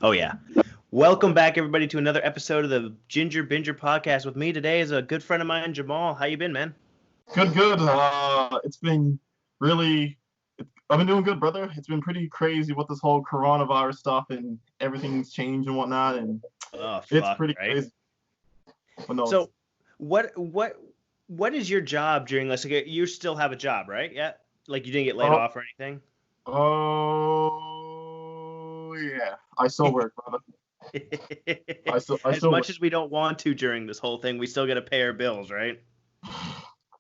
Oh yeah. Welcome back everybody to another episode of the Ginger Binger podcast. With me today is a good friend of mine, Jamal. How you been, man? Good, good. It's been really, I've been doing good, brother. It's been pretty crazy with this whole coronavirus stuff and everything's changed and whatnot, and Oh it's fuck, pretty right? crazy. But no, So what is your job during this? Like, you still have a job, right? Yeah. Like you didn't get laid oh, off or anything? yeah, I still work, brother. I As still work. much as we don't want to during this whole thing, we still got to pay our bills, right?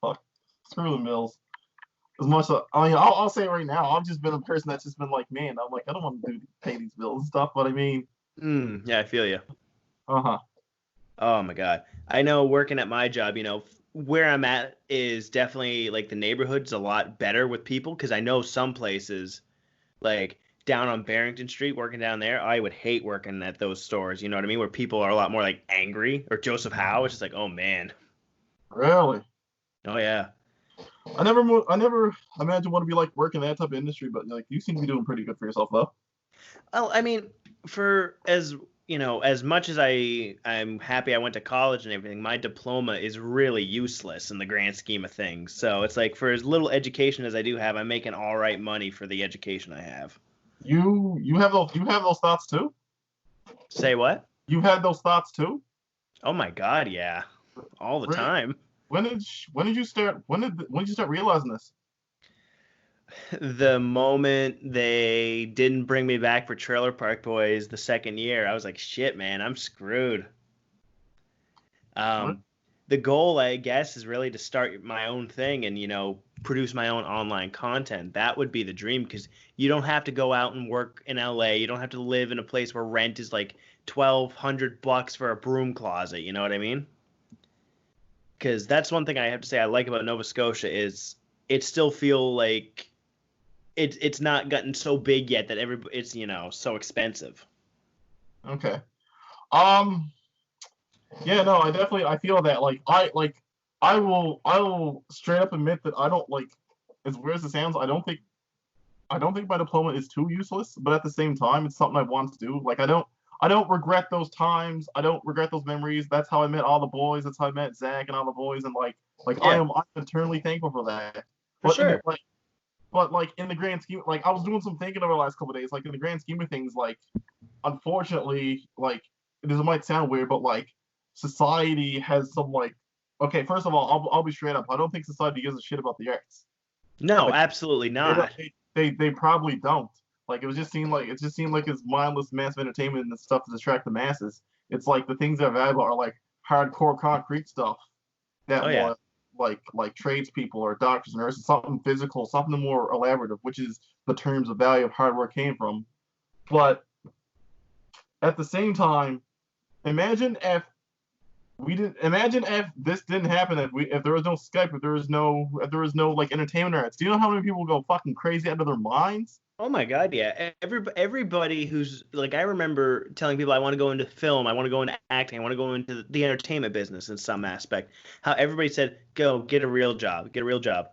Fuck, screw the mills. As much as, I mean, I'll say it right now, I've just been a person that's just been like, man, I'm like, I don't want to pay these bills and stuff, but I mean, Yeah, I feel you. uh-huh. Oh my God. I know working at my job, where I'm at is definitely like the neighborhood's a lot better with people because I know some places like down on Barrington Street, working down there, I would hate working at those stores, you know what I mean? Where people are a lot more like angry, or Joseph Howe, it's just like, oh man. Really? Oh yeah. I never imagined what it'd be like working in that type of industry, but like you seem to be doing pretty good for yourself though. Well, I mean, for as as much as I'm happy I went to college and everything, my diploma is really useless in the grand scheme of things. So it's like for as little education as I do have, I'm making all right money for the education I have. You have those thoughts too? Say what? You had those thoughts too? Oh my God, yeah. All the Really? time. When did you start when did you start realizing this? The moment they didn't bring me back for Trailer Park Boys the second year, I was like, shit, man, I'm screwed. What? Um, the goal, I guess, is really to start my own thing and, produce my own online content. That would be the dream because you don't have to go out and work in LA. You don't have to live in a place where rent is like $1,200 for a broom closet. You know what I mean? Because that's one thing I have to say I like about Nova Scotia is it still feel like it's not gotten so big yet that it's so expensive. Okay. Um yeah, no, I feel that I will straight up admit that I don't like as weird as it sounds, I don't think my diploma is too useless, but at the same time it's something I want to do. Like I don't regret those times. I don't regret those memories. That's how I met all the boys. That's how I met Zach and all the boys. And Yeah, I'm eternally thankful for that. for But in the, sure. in the grand scheme, like I was doing some thinking over the last couple of days. Like in the grand scheme of things, like unfortunately, like this might sound weird, but like society has some like okay. First of all, I'll be straight up. I don't think society gives a shit about the arts. No, Like absolutely they don't. not. They probably don't. Like it just seemed like it's mindless mass entertainment and stuff to distract the masses. It's like the things that are valuable are like hardcore concrete stuff Oh that yeah. more like tradespeople or doctors and nurses, something physical, something more elaborative, which is the terms of value of hard work came from. But at the same time, imagine if imagine if this didn't happen, if there was no Skype, if there was no like entertainment arts. Do you know how many people go fucking crazy out of their minds? Oh my God, yeah. Everybody who's like, I remember telling people I want to go into film, I want to go into acting, I want to go into the entertainment business in some aspect. How everybody said, go get a real job, get a real job.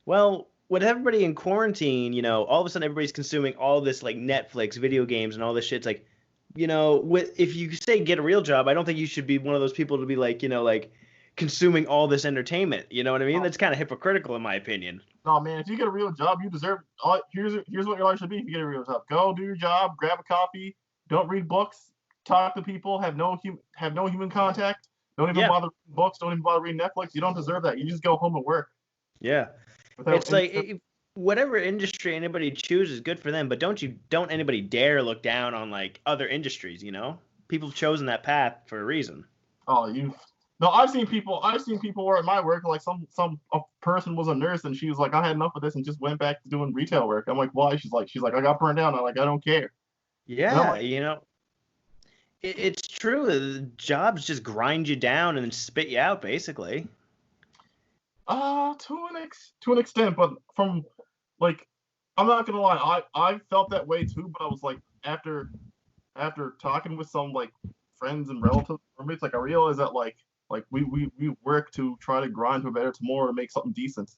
Well, with everybody in quarantine, all of a sudden everybody's consuming all this like Netflix, video games, and all this shit. It's like, with if you say get a real job, I don't think you should be one of those people to be like, like consuming all this entertainment. You know what I mean? No, That's kind of hypocritical in my opinion. no, man. If you get a real job, you deserve. Here's what your life should be. If you get a real job, go do your job, grab a coffee, don't read books, talk to people, have no human contact. Don't even Yeah, bother reading books. Don't even bother reading Netflix. You don't deserve that. You just go home and work yeah. without It's any. like whatever industry anybody chooses, good for them. But don't anybody dare look down on like other industries. People have chosen that path for a reason. Oh, you. No, I've seen people where at my work, like a person was a nurse and she was like, I had enough of this and just went back to doing retail work. I'm like, why? She's like, I got burned out. I'm like, I don't care. And I'm Yeah, like, it's true. The jobs just grind you down and then spit you out, basically. to an extent, but from like, I'm not gonna lie, I felt that way too. But I was like, after talking with some like friends and relatives, roommates, like I realized that like we work to try to grind to a better tomorrow to make something decent.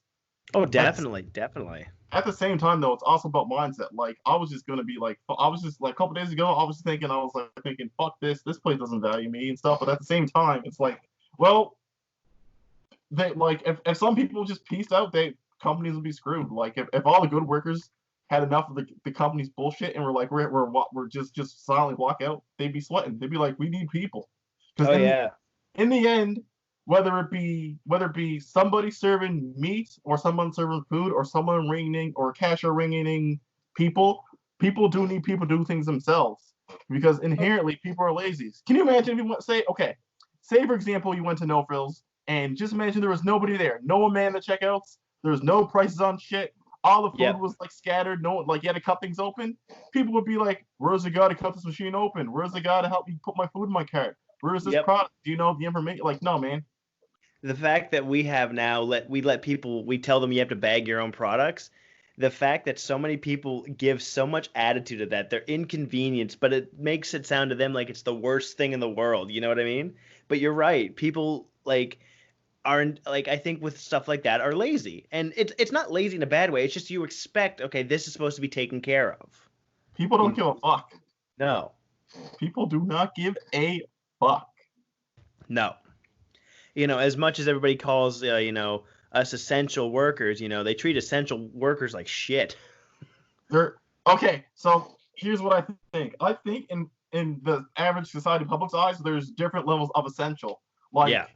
Oh, At definitely, definitely. at the same time, though, it's also about mindset. Like, I was just gonna be like, I was just like a couple days ago, I was like thinking, fuck this, this place doesn't value me and stuff. But at the same time, it's like, well, they like if some people just pieced out, they companies would be screwed. Like if all the good workers had enough of the company's bullshit and were like we're just silently walk out, they'd be sweating. They'd be like, we need people because Oh yeah. in the end, whether it be somebody serving meat or someone serving food or someone ringing or a cashier ringing people, people do need people to do things themselves because Oh, inherently people are lazy. Can you imagine if you want say okay, say for example you went to No Frills and just imagine there was nobody there, no one manned the checkouts, there was no prices on shit, all the food yep, was like scattered, no one like you had to cut things open. People would be like, "Where's the guy to cut this machine open? Where's the guy to help me put my food in my cart? Where is this yep. product? Do you know the information?" Like, no, man. The fact that we have now let people we tell them you have to bag your own products. The fact that so many people give so much attitude to that, they're inconvenienced, but it makes it sound to them like it's the worst thing in the world. You know what I mean? But you're right. People like aren't like I think with stuff like that are lazy, and it's not lazy in a bad way. It's just you expect okay, this is supposed to be taken care of. People don't You give a fuck. no, People do not give a fuck. no. As much as everybody calls us essential workers, they treat essential workers like shit. They're okay. So here's what I think. I think in the average society public's eyes, there's different levels of essential. Yeah.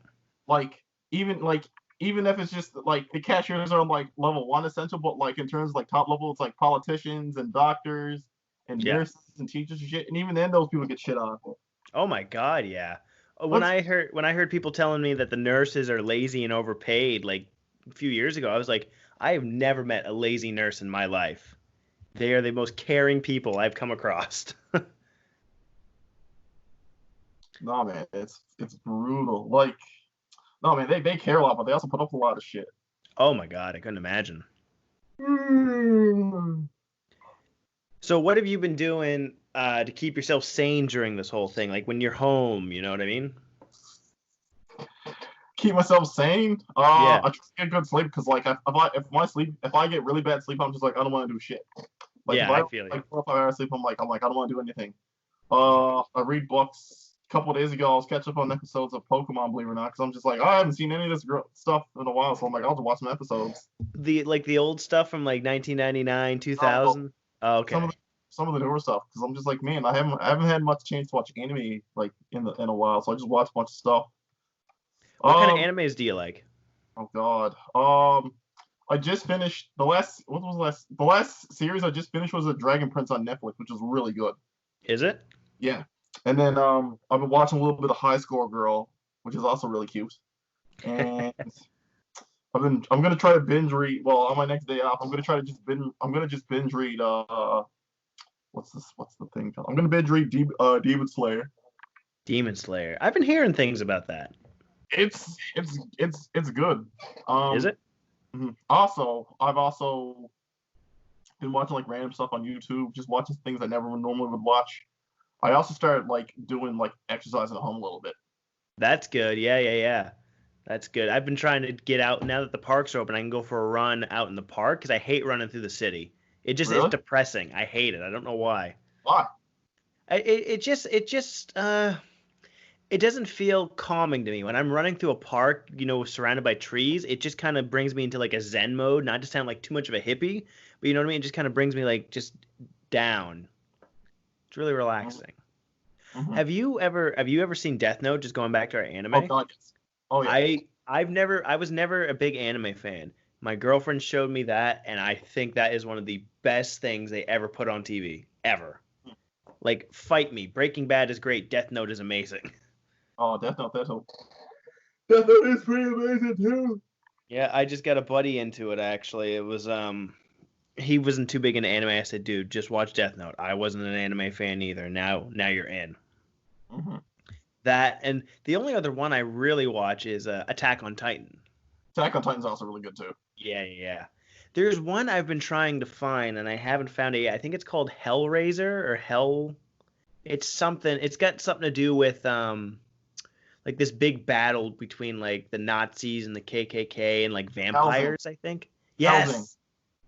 Like even like even if it's just like the cashiers are on like level one essential, but like in terms of like top level, it's like politicians and doctors and Yeah. nurses and teachers and shit. And even then, those people get shit on. Oh my God, yeah. When Let's I heard people telling me that the nurses are lazy and overpaid like a few years ago, I was like, I have never met a lazy nurse in my life. They are the most caring people I've come across. no man, it's brutal. Like no man, they care a lot, but they also put up a lot of shit. Oh my God, I couldn't imagine. Mm. So what have you been doing to keep yourself sane during this whole thing? Like when you're home, you know what I mean? Keep myself sane. Yeah. I try to get good sleep because like if I get really bad sleep, I'm just like I don't want to do shit. Like if Yeah, I I have feel you. like 4 or 5 hours sleep, I'm like I don't want to do anything. I read books. A couple of days ago, I was catching up on episodes of Pokemon, believe it or not, because I'm just like I haven't seen any of this stuff in a while, so I'm like I'll just watch some episodes. The old stuff from like 1999, No, 2000. Oh, some of okay. the some of the newer stuff because I'm just like man, I haven't had much chance to watch anime like in a while, so I just watch a bunch of stuff. What kind of Um, animes do you like? oh God. I just finished the last. What was the last? The last series I just finished was a Dragon Prince on Netflix, which is really good. Is it? Yeah. And then I've been watching a little bit of High Score Girl, which is also really cute. And I'm gonna try to binge read. Well, on my next day off, I'm gonna just binge read. What's the thing called? I'm gonna binge read Demon Slayer. Demon Slayer. I've been hearing things about that. It's good. Is Um. it? Also, I've also been watching like random stuff on YouTube, just watching things I never normally would watch. I also started like doing like exercise at home a little bit. That's good. Yeah, yeah, yeah. That's good. I've been trying to get out now that the parks are open. I can go for a run out in the park because I hate running through the city. It just is Really? depressing. I hate it. I don't know why. Why? It just it doesn't feel calming to me when I'm running through a park, surrounded by trees. It just kind of brings me into like a zen mode, not to sound like too much of a hippie, but you know what I mean. It just kind of brings me like just down. It's really Mm-hmm. relaxing. Mm-hmm. Have you ever seen Death Note? Just going back to our Oh anime. God, yes. Oh yeah. I was never a big anime fan. My girlfriend showed me that, and I think that is one of the best things they ever put on TV ever. Like, fight me. Breaking Bad is great. Death Note is amazing. Oh, Death Note is pretty amazing too. Yeah, I just got a buddy into it actually. It was he wasn't too big into anime. I said, dude, just watch Death Note. I wasn't an anime fan either. Now you're in. Mm-hmm. That and the only other one I really watch is Attack on Titan. Attack on Titan's also really good too. Yeah, yeah, yeah. There's one I've been trying to find and I haven't found it yet. I think it's called Hellraiser or Hell. It's something. It's got something to do with like this big battle between like the Nazis and the KKK and like Hell's Angel. vampires. I think. Housing. Yes.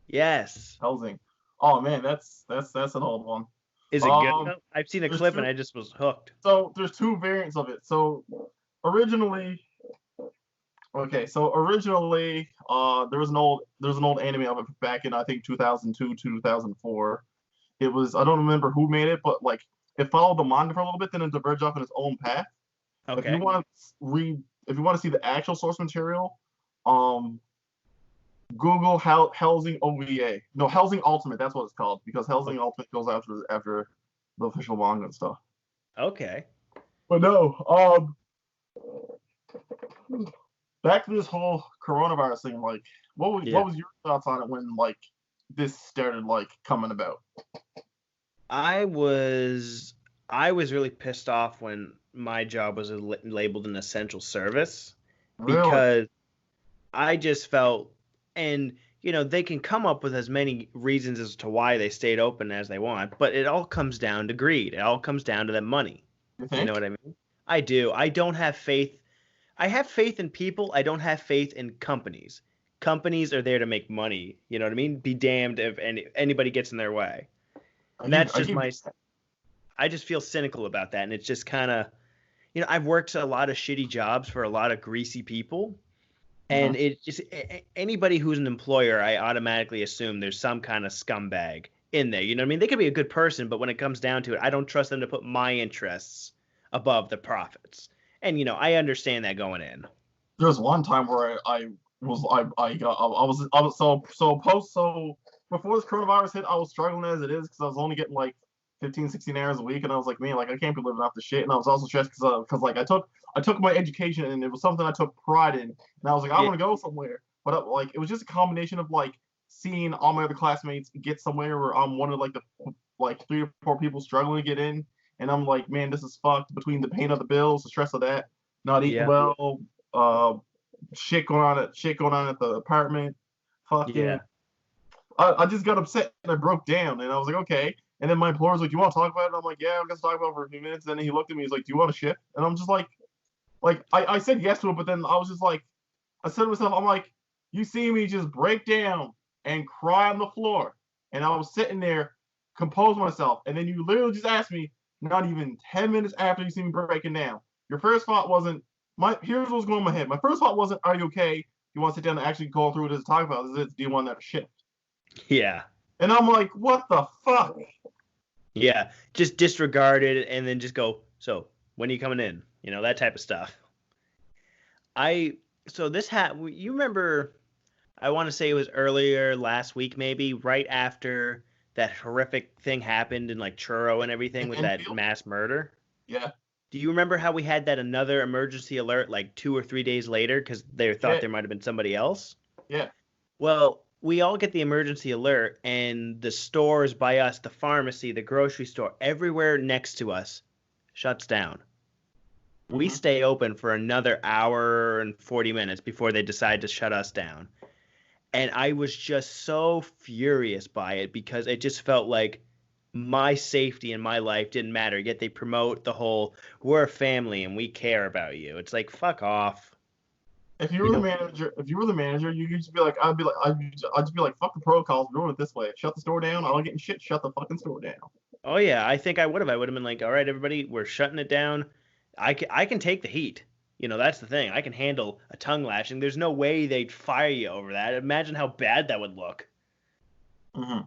Yes. Housing. Oh man, that's an old one. Is it good? Um, I've seen a there's clip and two. I just was hooked. So there's two variants of it. So originally, there was an old anime of it back in I think 2002, 2004. It was I don't remember who made it, but like it followed the manga for a little bit, then it diverged off in its own path. If you Okay. want to if you want to see the actual source material, um, Google Housing OVA. No, Housing Ultimate. That's what it's called because Housing Ultimate goes after the official manga and stuff. Okay. But no, back to this whole coronavirus thing. Like, Yeah. what was your thoughts on it when like this started like coming about? I was I was really pissed off when my job was labeled an essential service Really? because I just felt, and they can come up with as many reasons as to why they stayed open as they want, but it all comes down to greed. It all comes down to the money. You You know think? what I mean? I do. I don't have faith. I have faith in people. I don't have faith in companies. Companies are there to make money. You know what I mean? Be damned if anybody gets in their way. And that's I just give. I just feel cynical about that. And it's just kind of, I've worked a lot of shitty jobs for a lot of greasy people. Mhm. And it just, anybody who's an employer, I automatically assume there's some kind of scumbag in there. You know what I mean? They could be a good person, but when it comes down to it, I don't trust them to put my interests above the profits. And, I understand that going in. There was one time where I was so before this coronavirus hit, I was struggling as it is because I was only getting like 15, 16 hours a week, and I was like, man, like I can't be living off the shit. And I was also stressed because like I took my education and it was something I took pride in, and I was like, I Yeah. want to go somewhere, but like it was just a combination of like seeing all my other classmates get somewhere where I'm one of like the like 3 or 4 people struggling to get in, and I'm like, man, this is fucked between the pain of the bills, the stress of that, not eating Yeah. well, uh, shit going on at the apartment. Fucking, Yeah. I just got upset and I broke down and I was like, okay. And then my employer was like, "You want to talk about it?" And I'm like, "Yeah, I'm gonna talk about it for a few minutes." And then he looked at me, he's like, "Do you want to shift?" And I'm just like I said yes to it, but then I was just like, I said to myself, I'm like, you see me just break down and cry on the floor, and I was sitting there, compose myself, and then you literally just asked me, not even 10 minutes after you see me breaking down, your first thought wasn't here's what's going in my head. My first thought wasn't, are you okay? You want to sit down and actually go through what it is to talk about? Do you want that to shift? Yeah. And I'm like, what the fuck? Yeah. Just disregard it and then just go, so when are you coming in? That type of stuff. I, so this you remember, I want to say it was earlier last week, maybe right after that horrific thing happened in like Churro and everything In with that Enfield? mass murder. Yeah, Do you remember how we had that another emergency alert like 2 or 3 days later because they thought yeah, there might have been somebody else? yeah. Well, we all get the emergency alert, and the stores by us, the pharmacy, the grocery store, everywhere next to us shuts down. We Hmm. stay open for another hour and 40 minutes before they decide to shut us down. And I was just so furious by it because it just felt like my safety and my life didn't matter. Yet they promote the whole we're a family and we care about you. It's like fuck off. If you You were the know? manager, you'd just be like, I'd just be like, fuck the protocols, we're doing it this way. Shut the store down. I don't getting shit. Shut the fucking store down. Oh yeah, I think I would have. I would have been like, all right, everybody, we're shutting it down. I can take the heat. That's the thing. I can handle a tongue lashing. There's no way they'd fire you over that. Imagine how bad that would look. Hmm.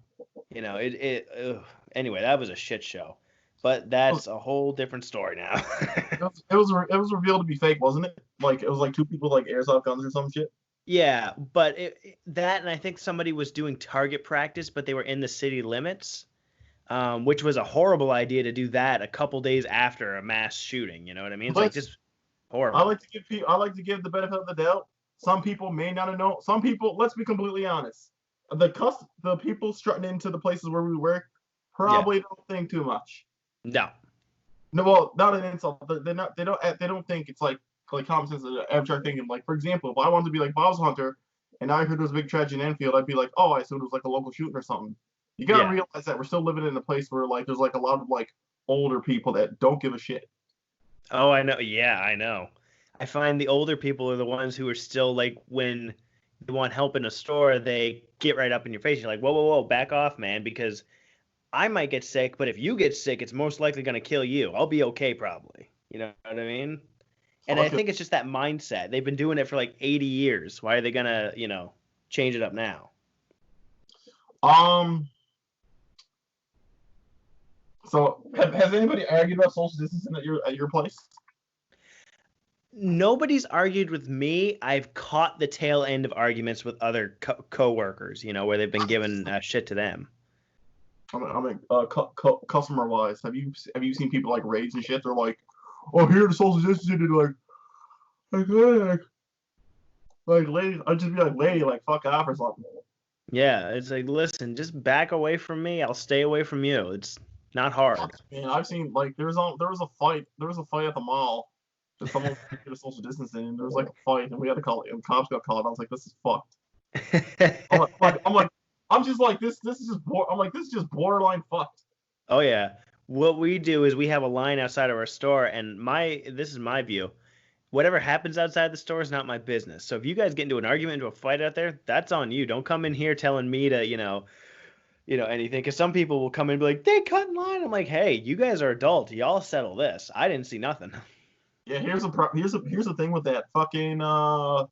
It. Ugh. Anyway, that was a shit show. But that's a whole different story now. It was revealed to be fake, wasn't it? Like it was like 2 people like airsoft guns or some shit. Yeah, but that, and I think somebody was doing target practice, but they were in the city limits, which was a horrible idea to do that a couple days after a mass shooting. You know what I mean? It's like Let's just horrible. I like to give the benefit of the doubt. Some people may not have known. Some people, let's be completely honest. The people strutting into the places where we work Yeah. probably don't think too much. No. No, well, not an insult. They're not. They don't think it's like common sense. Abstract thinking. Like for example, if I wanted to be like Bob's Hunter, and I heard there was a big tragedy in Enfield, I'd be like, oh, I assumed it was like a local shooting or something. You gotta Yeah. realize that we're still living in a place where like there's like a lot of like older people that don't give a shit. Oh, I know. Yeah, I know. I find the older people are the ones who are still like when they want help in a store, they get right up in your face. You're like, whoa, whoa, whoa, back off, man, because I might get sick, but if you get sick, it's most likely going to kill you. I'll be okay, probably. You know what I mean? And I Okay. think it's just that mindset. They've been doing it for like 80 years. Why are they going to, change it up now? Um. So has anybody argued about social distancing at your place? Nobody's argued with me. I've caught the tail end of arguments with other co-workers, where they've been giving shit to them. Customer wise, have you seen people like rage and shit? They're like, "Oh, here the social distancing," and like, lady, I'd just be like, "Lady, like, fuck off or something." Yeah, it's like, listen, just back away from me. I'll stay away from you. It's not hard. Man, I've seen like there was a fight at the mall. Just someone did a social distancing, and there was like a fight, and we had to call it. And cops got called. I was like, "This is fucked." I'm just like this. This is just. I'm like, this is just borderline fucked. Oh yeah. What we do is we have a line outside of our store, and this is my view. Whatever happens outside the store is not my business. So if you guys get into an argument, into a fight out there, that's on you. Don't come in here telling me to, anything. Because some people will come in and be like, they cut in line. I'm like, hey, you guys are adults. Y'all settle this. I didn't see nothing. Yeah, here's the thing with that fucking one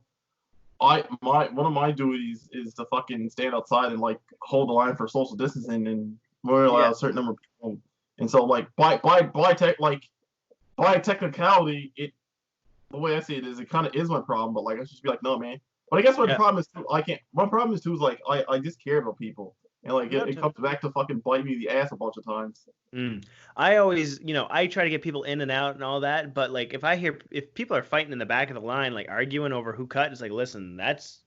of my duties is to fucking stand outside and like hold the line for social distancing, and we're allowed a certain number of people. And so like by technicality, the way I see it is it kind of is my problem, but like I should just be like, no, man. But I guess my problem is too, I can't. My problem is too is like I just care about people, and like it comes back to fucking bite me in the ass a bunch of times. I always, I try to get people in and out and all that, but like if people are fighting in the back of the line, like arguing over who cut, it's like, listen, that's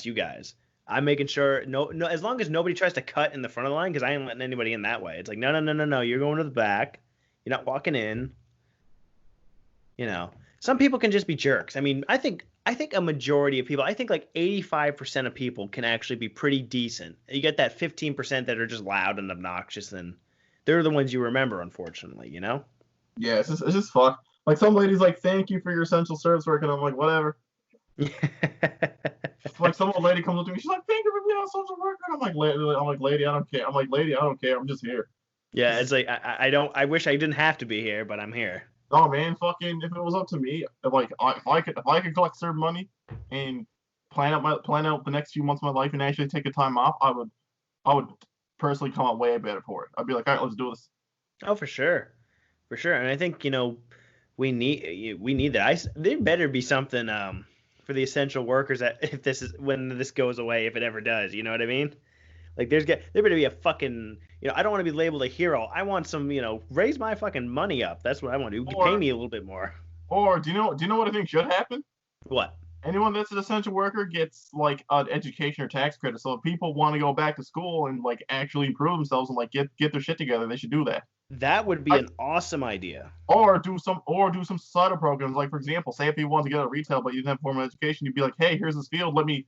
you guys. I'm making sure no, as long as nobody tries to cut in the front of the line, because I ain't letting anybody in that way. It's like, no, you're going to the back. You're not walking in. Some people can just be jerks. I mean, I think a majority of people, I think like 85% of people can actually be pretty decent. You get that 15% that are just loud and obnoxious, and they're the ones you remember, unfortunately, Yeah, it's just fuck. Like some ladies like, thank you for your essential service work, and I'm like, whatever. Like some old lady comes up to me, she's like, thank you for being a social worker. I'm like, lady, I don't care. I'm like, lady, I don't care. I'm just here. Yeah, it's like I wish I didn't have to be here, but I'm here. Oh man, fucking if it was up to me, like if I could collect certain money and plan out the next few months of my life and actually take a time off, I would personally come out way better for it. I'd be like, all right, let's do this. Oh, for sure, and I think we need that. There better be something for the essential workers that when this goes away, if it ever does, you know what I mean? Like there better be a fucking, I don't want to be labeled a hero. I want some, raise my fucking money up. That's what I want to do. Pay me a little bit more. Or do you know what I think should happen? What? Anyone that's an essential worker gets like an education or tax credit. So if people want to go back to school and like actually improve themselves and like get their shit together, they should do that. That would be an awesome idea. Or do some societal programs. Like for example, say if you want to get out of retail but you didn't have formal education, you'd be like, hey, here's this field. Let me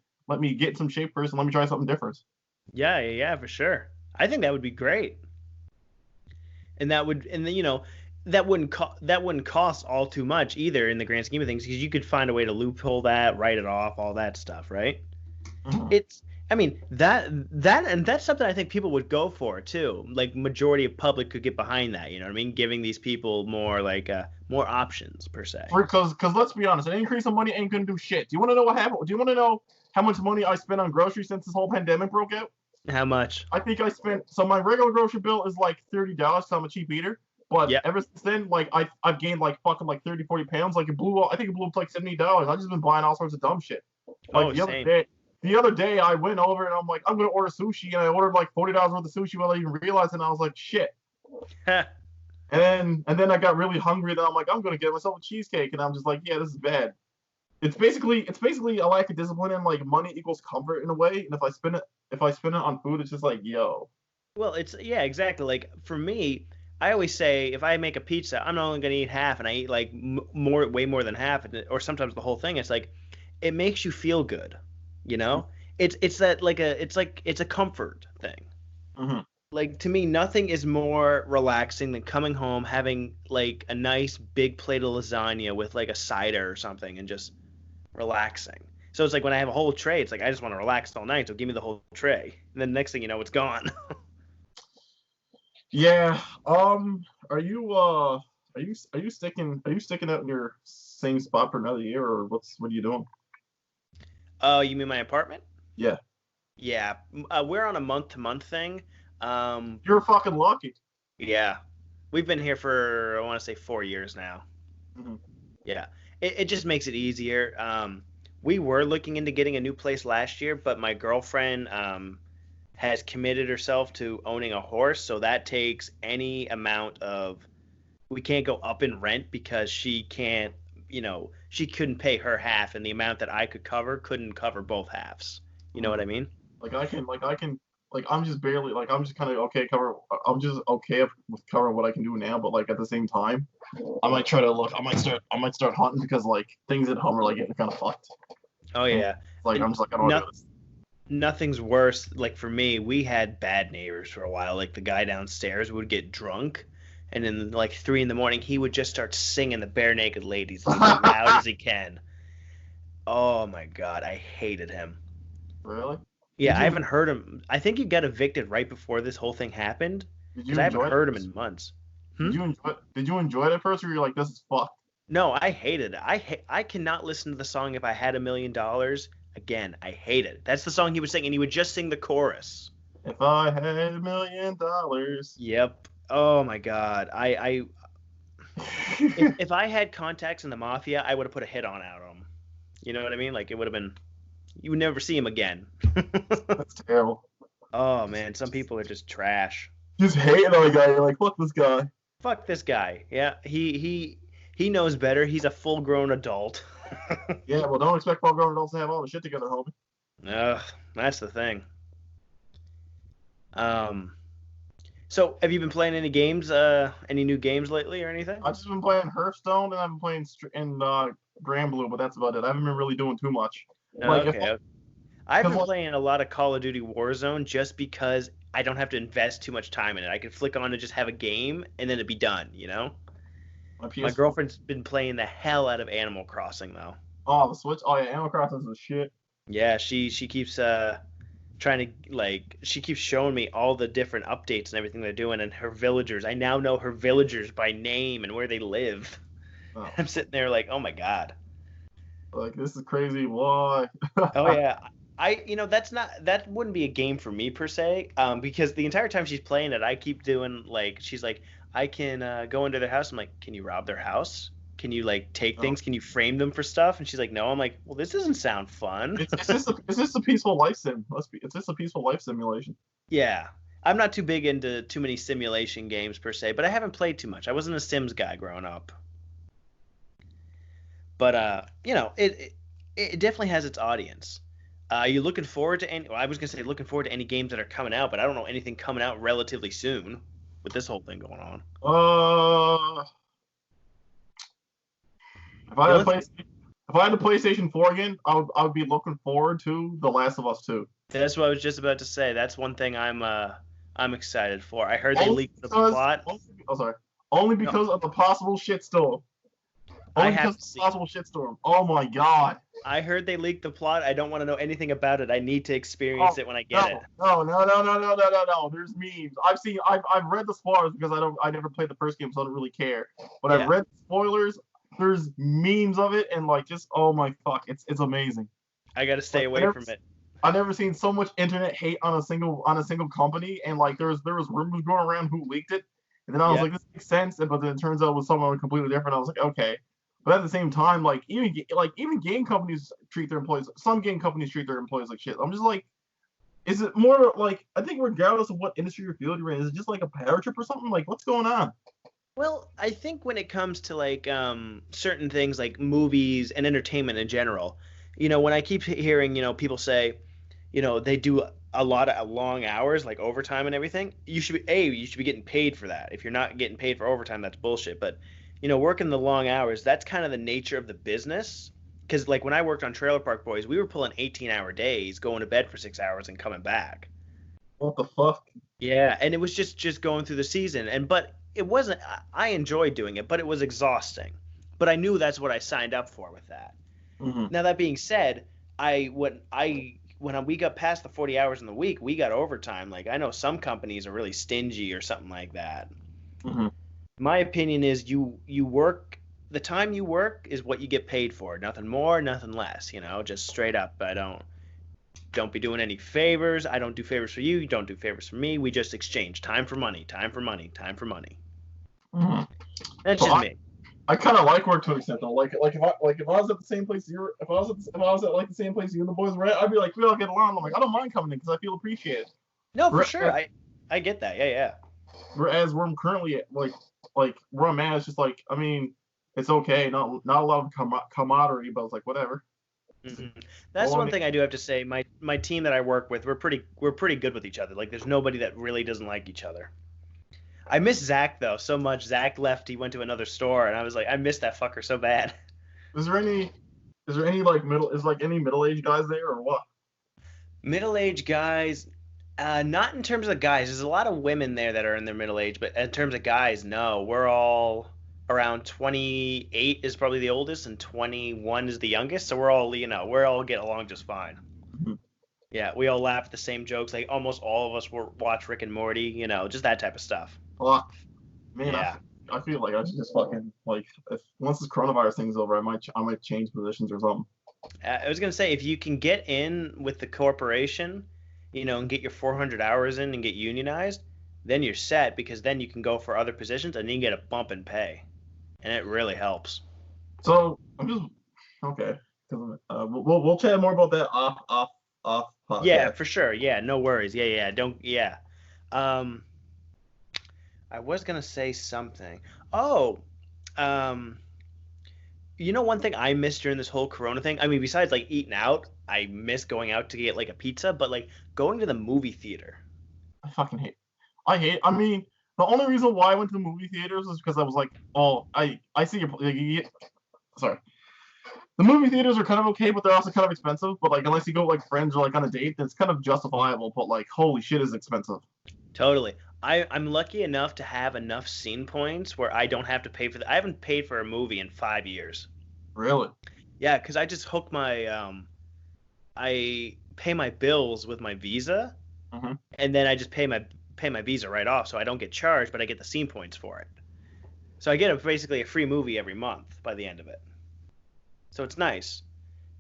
get in some shape first and let me try something different. Yeah, for sure. I think that would be great. And that wouldn't cost all too much either in the grand scheme of things, because you could find a way to loophole that, write it off, all that stuff, right? Mm-hmm. That's something I think people would go for too. Like majority of public could get behind that, you know what I mean? Giving these people more more options per se. Because let's be honest, an increase in money ain't gonna do shit. Do you want to know what happened? Do you want to know how much money I spent on groceries since this whole pandemic broke out? How much? I think I spent. So my regular grocery bill is like $30. So I'm a cheap eater. But ever since then, like I've gained like fucking like 30, 40 pounds. Like I think it blew up to like $70. I've just been buying all sorts of dumb shit. Like the other day I went over and I'm like, I'm gonna order sushi, and I ordered like $40 worth of sushi without even realizing. And I was like, shit. and then I got really hungry. And I'm like, I'm gonna get myself a cheesecake, and I'm just like, yeah, this is bad. It's basically a lack of discipline, and like money equals comfort in a way. And if I spend it on food, it's just like, yo. Well, exactly. Like for me, I always say if I make a pizza, I'm not only gonna eat half, and I eat like way more than half, or sometimes the whole thing. It's like it makes you feel good, It's that it's a comfort thing. Mm-hmm. Like to me, nothing is more relaxing than coming home, having like a nice big plate of lasagna with like a cider or something, and just relaxing. So it's like when I have a whole tray, it's like I just want to relax all night, so give me the whole tray. And then next thing you know, it's gone. Yeah. Are you sticking out in your same spot for another year, or what are you doing? Oh, you mean my apartment? Yeah. Yeah, we're on a month-to-month thing. Um, You're fucking lucky. yeah, we've been here for I want to say 4 years now. Mhm. Yeah, it just makes it easier. We were looking into getting a new place last year, but my girlfriend has committed herself to owning a horse, so that takes any amount of. We can't go up in rent because she can't. She couldn't pay her half, and the amount that I could cover couldn't cover both halves. You know what Mhm. I mean? I'm just barely I'm just kind of okay cover. I'm just okay with covering what I can do now, but like at the same time, I might try to look. I might start hunting because like things at home are like getting kind of fucked. Oh And yeah, like and I'm just like I don't want to no, do this. nothing's worse. Like for me, we had bad neighbors for a while. Like the guy downstairs would get drunk, and in like 3 in the morning, he would just start singing the Bare Naked Ladies as loud as he can. Oh my God, I hated him. Really? Did Yeah, I you haven't heard him. I think he got evicted right before this whole thing happened did because you I haven't enjoy it? heard him in months. Hmm? Did you enjoy it at first, or you're like this is fucked? No, I hated it. I cannot listen to the song if I had $1 million again. I hate it. That's the song he would sing, and he would just sing the chorus. If I had $1 million. Yep. Oh my God. If I had contacts in the mafia, I would have put a hit on out of him. You know what I mean? Like it would have been. You would never see him again. That's terrible. Oh man, some people are just trash. Just hating on a guy. You're like, fuck this guy. Fuck this guy. Yeah, he knows better. He's a full-grown adult. Yeah, well, don't expect all grown adults to have all the shit together, homie. Ugh, that's the thing. Um, so have you been playing any games? Any new games lately or anything? I've just been playing Hearthstone and I've been playing Grand Blue, but that's about it. I haven't been really doing too much. Like, if, Okay. I've cause been like, playing a lot of Call of Duty Warzone just because I don't have to invest too much time in it. I can flick on and just have a game and then it'd be done, you know? my My PS4. girlfriend's been playing the hell out of Animal Crossing though. Oh, the Switch. Oh yeah, Animal Crossing is the shit. Yeah, she keeps trying to like she keeps showing me all the different updates and everything they're doing and her villagers. I now know her villagers by name and where they live. Oh, I'm sitting there like, "Oh my God." like this is crazy. Why? Oh yeah. That wouldn't be a game for me per se, because the entire time she's playing it, I keep doing like she's like, I can go into their house. I'm like, can you rob their house? Can you like take No. things? Can you frame them for stuff? And she's like, no. I'm like, well, this doesn't sound fun. It's just a peaceful life sim. It's just a peaceful life simulation. Yeah, I'm not too big into too many simulation games per se, but I haven't played too much. I wasn't a Sims guy growing up, but it definitely has its audience. Are you looking forward to any? Well, I was gonna say looking forward to any games that are coming out, but I don't know anything coming out relatively soon with this whole thing going on. Uh, if I The had a only play, thing, if I had the PlayStation 4 again, I would be looking forward to The Last of Us 2. that's what I was just about to say. That's one thing I'm excited for. I heard they Only leaked the because, plot. oh sorry, only No, because of the possible shitstorm. I Only have because to of the see. possible shitstorm. Oh my god. I heard they leaked the plot. I don't want to know anything about it. I need to Oh experience it when I get it. no, no, no, no, no, no, no, no, no. There's memes. I've read the spoilers because I never played the first game, so I don't really care. But I've Yeah, read the spoilers. There's memes of it, and like just oh my fuck, it's amazing. I got to stay Like away from it. I never seen so much internet hate on a single company, and like there was rumors going around who leaked it, and then I was Yeah. like, this makes sense, but then it turns out it was someone completely different. I was like, okay, but at the same time, like even game companies treat their employees. Some game companies treat their employees like shit. I'm just like, is it more like I think regardless of what industry or field you're in, is it just like a power trip or something? Like what's going on? Well, I think when it comes to like certain things like movies and entertainment in general, when I keep hearing, people say, they do a lot of long hours, like overtime and everything, you should be getting paid for that. If you're not getting paid for overtime, that's bullshit. But, working the long hours, that's kind of the nature of the business. Because like when I worked on Trailer Park Boys, we were pulling 18-hour days, going to bed for 6 hours and coming back. What the fuck? Yeah, and it was just going through the season, but it wasn't. I enjoyed doing it, but it was exhausting. But I knew that's what I signed up for with that. Mm-hmm. Now that being said, when we got past the 40 hours in the week, we got overtime. Like I know some companies are really stingy or something like that. Hmm. My opinion is you work the time you work is what you get paid for. Nothing more, nothing less, just straight up. I don't be doing any favors. I don't do favors for you, you don't do favors for me. We just exchange time for money, time for money, time for money. Hmm. That's So just me. I kind of like work to an extent though. If I was at the same place if I was at like the same place you and the boys were at, I'd be like, we all get along. I'm like, I don't mind coming in because I feel appreciated. No, for sure. Whereas, I get that. Yeah, yeah. whereas where I'm currently at, like where I'm at, it's just like, I mean, it's okay, not a lot of camaraderie, but it's like whatever. hmm All That's I one mean, thing I do have to say. My team that I work with, we're pretty good with each other. Like, there's nobody that really doesn't like each other. I miss Zach though so much. Zach left. He went to another store, and I was like, I miss that fucker so bad. is there any like any middle-aged guys there or what? Middle-aged guys, not in terms of guys. There's a lot of women there that are in their middle age, but in terms of guys, no. We're all around 28 is probably the oldest, and 21 is the youngest. So we're all get along just fine. Mhm. Yeah, we all laugh at the same jokes. Like almost all of us watch Rick and Morty. Just that type of stuff. Well, man, Yeah. I feel like I should just fucking like if once this coronavirus thing's over, I might change positions or something. I was gonna say if you can get in with the corporation, and get your 400 hours in and get unionized, then you're set because then you can go for other positions and you can get a bump in pay, and it really helps. So I'm just okay. We'll chat more about that off Yeah, podcast. for sure. Yeah, no worries. Yeah, yeah. Don't. Yeah. Um, I was gonna say something. Oh, um, one thing I missed during this whole Corona thing. I mean, besides like eating out, I miss going out to get like a pizza, but like going to the movie theater. I fucking hate. I hate. I mean, the only reason why I went to the movie theaters was because I was like, oh, I see your sorry. The movie theaters are kind of okay, but they're also kind of expensive. But like, unless you go with, like friends or like on a date, then it's kind of justifiable. But like, holy shit, is expensive. Totally. I'm lucky enough to have enough scene points where I don't have to pay for I haven't paid for a movie in 5 years. Really. Yeah, because I just hook I pay my bills with my Visa, Hmm. and then I just pay my Visa right off, so I don't get charged, but I get the scene points for it. So I get basically a free movie every month by the end of it. So it's nice.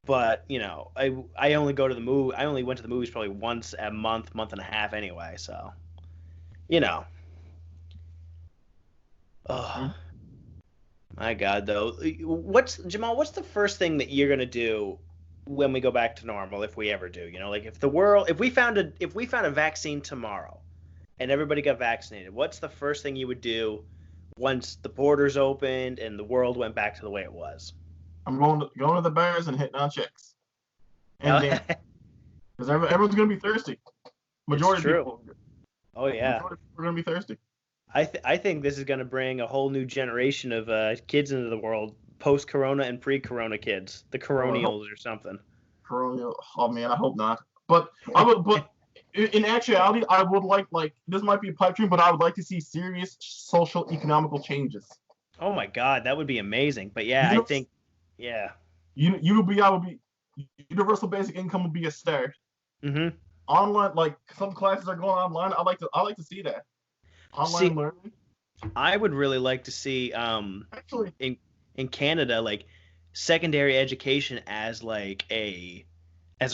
But I only go to the movie. I only went to the movies probably once a month, month and a half anyway. So you know, oh my God, though, what's Jamal? What's the first thing that you're gonna do when we go back to normal, if we ever do? Like if we found a vaccine tomorrow and everybody got vaccinated, what's the first thing you would do once the borders opened and the world went back to the way it was? I'm going to the bars and hitting on chicks and dancing because everyone's gonna be thirsty. It's Majority of true. people, Oh yeah. majority of people are gonna be thirsty. I think this is going to bring a whole new generation of kids into the world, post-corona and pre-corona kids, the Oh, I hope coronials or something. Corona. Oh man, I hope not. But I would. But in actuality, I would like this might be a pipe dream, but I would like to see serious social economical changes. Oh my God, that would be amazing. But yeah, I Universal, think, yeah. I would be universal basic income would be a start. hmm Online, like some classes are going online. I like to see that online See, learning. I would really like to see Actually, in Canada like secondary education as like a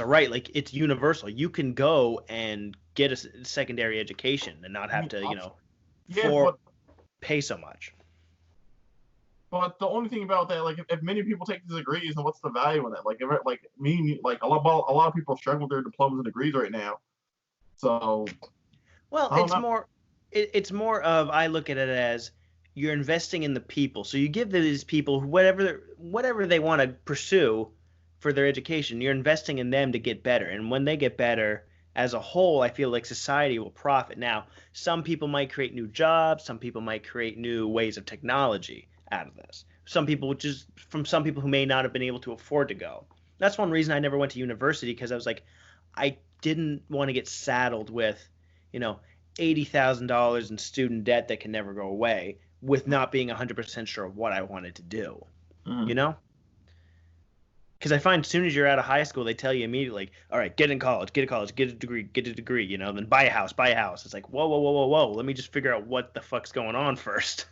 right, like it's universal. You can go and get a secondary education and not I have mean, to, yeah, for pay so much. but the only thing about that, like, if many people take these degrees, then what's the value in it? Like, like me, like a lot of people struggle with their diplomas and degrees right now. So Well, I don't know. it's more of I look at it as you're investing in the people. So you give these people whatever they want to pursue for their education. You're investing in them to get better. And when they get better as a whole, I feel like society will profit. Now, some people might create new jobs, some people might create new ways of technology out of this. Some people who may not have been able to afford to go. That's one reason I never went to university because I was like I didn't want to get saddled with, you know, $80,000 in student debt that can never go away with not being 100% sure of what I wanted to do, Mm. you know? Because I find as soon as you're out of high school, they tell you immediately, all right, get in college, get a college, get a degree, you know, then buy a house, buy a house. It's like, whoa, whoa, whoa, whoa, whoa. Let me just figure out what the fuck's going on first.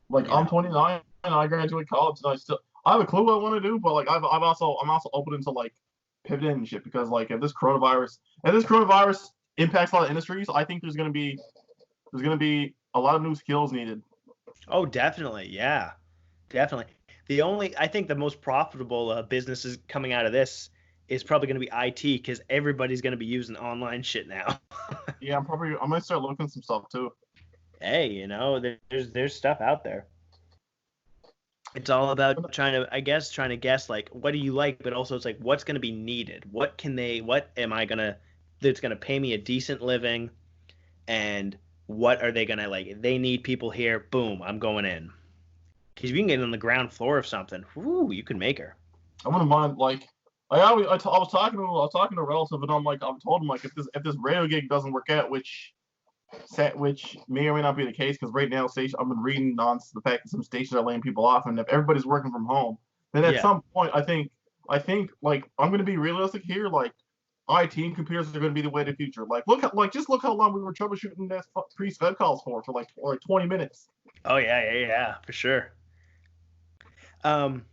Like You I'm know? 29 and I graduate college and I have a clue what I want to do, but like I'm also open to like pivoting and shit because like if this coronavirus impacts a lot of industries, I think there's gonna be a lot of new skills needed. Oh, definitely. Yeah, definitely. I think the most profitable businesses coming out of this is probably going to be IT because everybody's going to be using online shit now. Yeah, I'm gonna start looking some stuff too. Hey, you know, there's stuff out there. It's all about trying to guess like what do you like, but also it's like what's going to be needed. What am I gonna that's going to pay me a decent living, and what are they going to like? They need people here. Boom, I'm going in. Because if you can get on the ground floor of something, whoo, you can make her. I wouldn't mind like I was talking to a relative and I'm told him like if this radio gig doesn't work out, which may or may not be the case because right now I've been reading on the fact that some stations are laying people off and if everybody's working from home, then at Yeah. some point I think like I'm gonna be realistic here like IT and computers are going to be the way of the future. Like, just look how long we were troubleshooting that pre-sped calls for like 20 minutes. Oh yeah, for sure. Um.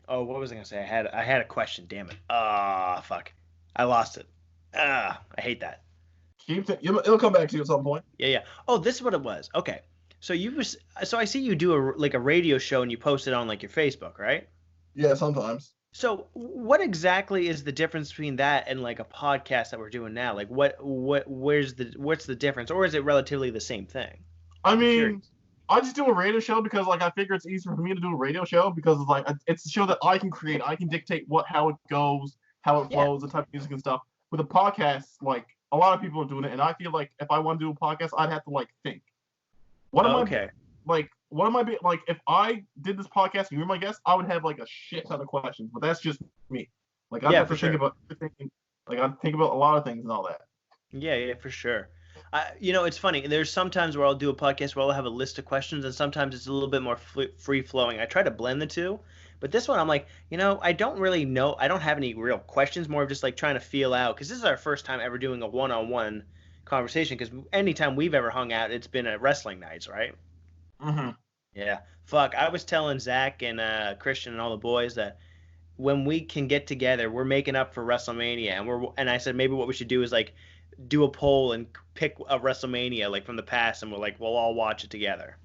Oh, what was I gonna say? I had a question. Damn it. Ah, fuck. I lost it. I hate that. It'll come back to you at some point. Yeah. Oh, this is what it was. Okay. So I see you do a radio show and you post it on like your Facebook, right? Yeah, sometimes. So what exactly is the difference between that and like a podcast that we're doing now? Like what's the difference, or is it relatively the same thing? I I'm curious. mean, I just do a radio show because like I figure it's easier for me to do a radio show because it's like it's a show that I can create. I can dictate how it goes, how it Yeah. flows, the type of music and stuff. With a podcast, like a lot of people are doing it, and I feel like if I want to do a podcast, I'd have to like think. What am Okay. what am I be like if I did this podcast and you were my guest, I would have like a shit ton of questions. But that's just me. Like I'd Yeah, have for to think sure. about like I'd think about a lot of things and all that. Yeah, for sure. You know, it's funny. There's sometimes where I'll do a podcast where I'll have a list of questions, and sometimes it's a little bit more free flowing. I try to blend the two, but this one I'm like, you know, I don't really know. I don't have any real questions. More of just like trying to feel out because this is our first time ever doing a one-on-one conversation. Because anytime we've ever hung out, it's been at wrestling nights, right? Mm-hmm. Yeah. Fuck. I was telling Zach and Christian and all the boys that when we can get together, we're making up for WrestleMania, and I said maybe what we should do is like do a poll and pick a WrestleMania like from the past, and we'll all watch it together.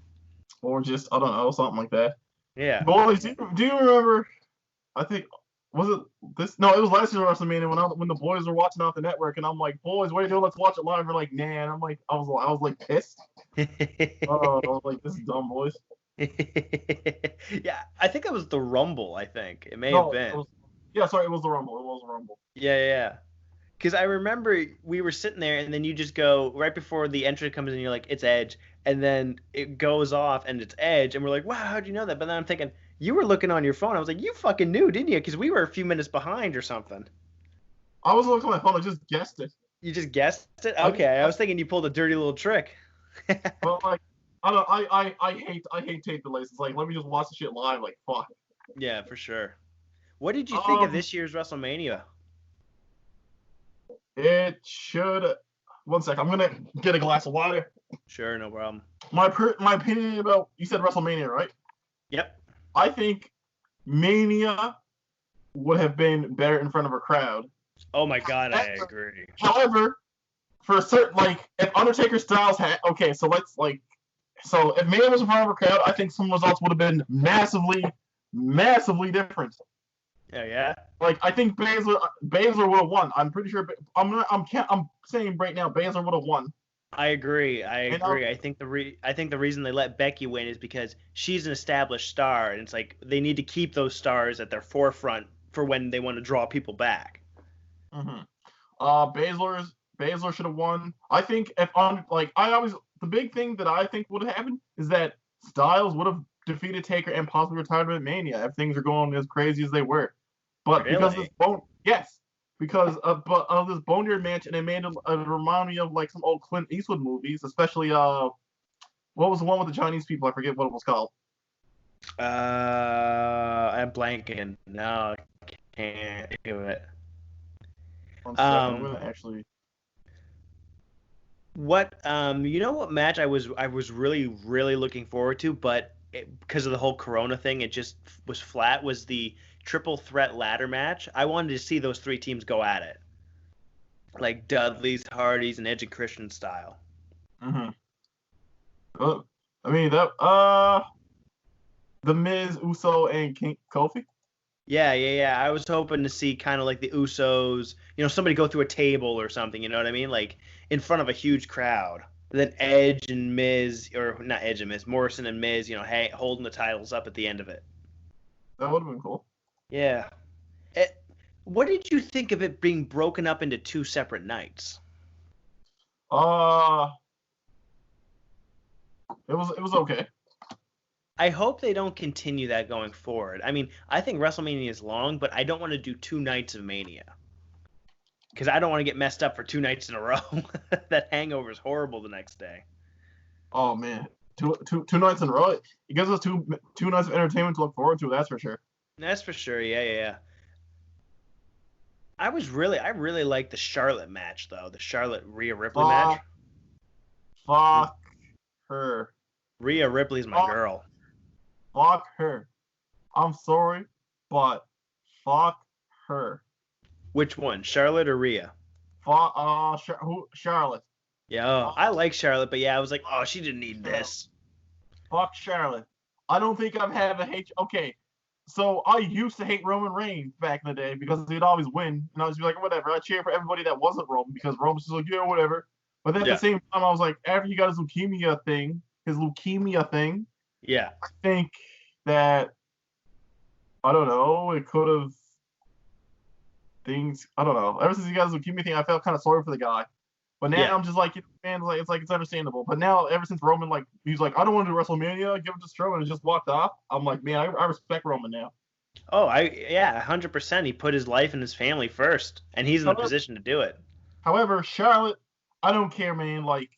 Or just I don't know something like that. Yeah. Boys, do you remember? I think was it this? No, it was last year's WrestleMania when the boys were watching off the network, and I'm like, boys, what are you doing? Let's watch it live. We're like, nah. And I was like pissed. Oh, I was like, this is dumb, boys. Yeah, I think it was the Rumble. I think it may have No, been. yeah, sorry, it was the Rumble. It was the Rumble. Yeah. Because I remember we were sitting there, and then you just go right before the entry comes in. You're like, "It's Edge," and then it goes off, and it's Edge, and we're like, "Wow, how'd you know that?" But then I'm thinking, you were looking on your phone. I was like, "You fucking knew, didn't you?" Because we were a few minutes behind or something. I wasn't looking at my phone. I just guessed it. You just guessed it. Okay, I was thinking you pulled a dirty little trick. But like, I don't. I hate tape delays. It's like let me just watch the shit live. Like fuck. Yeah, for sure. What did you think of this year's WrestleMania? It should. One sec. I'm gonna get a glass of water. Sure, no problem. My opinion about you said WrestleMania, right? Yep. I think Mania would have been better in front of a crowd. Oh my god, I agree. However, for a certain like if Undertaker Styles had so if Mania was in front of a crowd, I think some results would have been massively different. Yeah. Like I think Baszler would have won. I'm pretty sure. I'm saying right now Baszler would have won. I agree. I think the reason they let Becky win is because she's an established star, and it's like they need to keep those stars at their forefront for when they want to draw people back. Mm-hmm. Baszler should have won. I think the big thing that I think would have happened is that Styles would have defeated Taker and possibly retired at Mania if things are going as crazy as they were. But really? because of this boneyard match, and it made it remind me of like some old Clint Eastwood movies, especially what was the one with the Chinese people? I forget what it was called. I'm blanking. No, I can't do it. 1 second. I'm Um, gonna actually. you know what match I was really looking forward to, but because of the whole Corona thing, it just was flat. Was the triple threat ladder match? I wanted to see those three teams go at it, like Dudley's, Hardy's, and Edge and Christian style. Mm-hmm. I mean that. The Miz, Uso, and King Kofi. Yeah, yeah, yeah. I was hoping to see kind of like the Usos, somebody go through a table or something, you know what I mean? Like in front of a huge crowd. And then Edge and Miz, or not Edge and Miz, Morrison and Miz, hey, holding the titles up at the end of it. That would have been cool. Yeah. It, what did you think of it being broken up into two separate nights? Uh, it was okay. I hope they don't continue that going forward. I mean, I think WrestleMania is long, but I don't want to do 2 nights of Mania. Because I don't want to get messed up for 2 nights in a row. That hangover is horrible the next day. Oh man, two nights in a row. It gives us two nights of entertainment to look forward to. That's for sure. That's for sure. Yeah, yeah, yeah. I really like the Charlotte match though. The Charlotte Rhea Ripley match. Fuck her. Rhea Ripley's my girl. Fuck her. I'm sorry, but fuck her. Which one, Charlotte or Rhea? Fuck. Charlotte. Yeah, I like Charlotte, but yeah, I was like, oh, she didn't need this. Fuck Charlotte. I don't think I've had a hate. Okay, so I used to hate Roman Reigns back in the day because he'd always win, and I was like, whatever. I cheer for everybody that wasn't Roman because Roman's just like, yeah, whatever. But then at the same time, I was like, after he got his leukemia thing, yeah, I think that I don't know, it could have things. I don't know. Ever since he got his leukemia thing, I felt kind of sorry for the guy. But now I'm just like, man, it's understandable. But now, ever since Roman, he's like, I don't want to do WrestleMania, give it to Strowman, and just walked off. I'm like, man, I respect Roman now. Oh, 100%. He put his life and his family first, and he's in the position to do it. However, Charlotte, I don't care, man. I